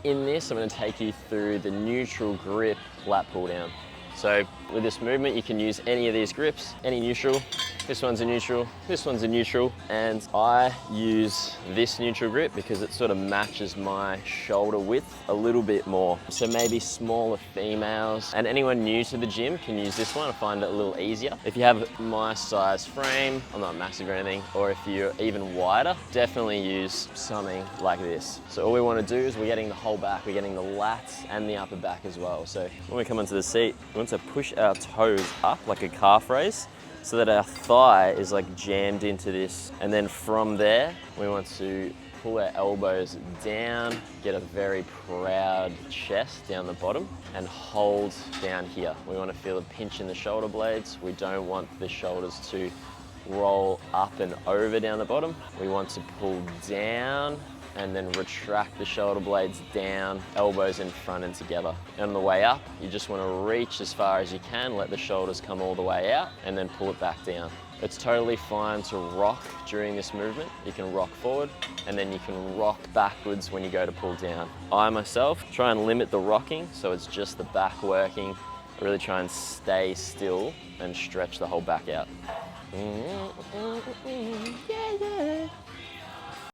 In this, I'm going to take you through the neutral grip lat pull down. So with this movement, you can use any of these grips, any neutral. This one's a neutral, this one's a neutral, and I use this neutral grip because it sort of matches my shoulder width a little bit more. So maybe smaller females and anyone new to the gym can use this one. I find it a little easier. If you have my size frame, I'm not massive or anything, or if you're even wider, definitely use something like this. So all we want to do is we're getting the whole back, we're getting the lats and the upper back as well. So when we come onto the seat, we want to push our toes up like a calf raise, so that our thigh is like jammed into this. And then from there, we want to pull our elbows down, get a very proud chest down the bottom, and hold down here. We want to feel a pinch in the shoulder blades. We don't want the shoulders to roll up and over down the bottom. We want to pull down and then retract the shoulder blades down, elbows in front and together. And on the way up, you just want to reach as far as you can, let the shoulders come all the way out, and then pull it back down. It's totally fine to rock during this movement. You can rock forward, and then you can rock backwards when you go to pull down. I myself try and limit the rocking, so it's just the back working. I really try and stay still and stretch the whole back out. Yeah, yeah.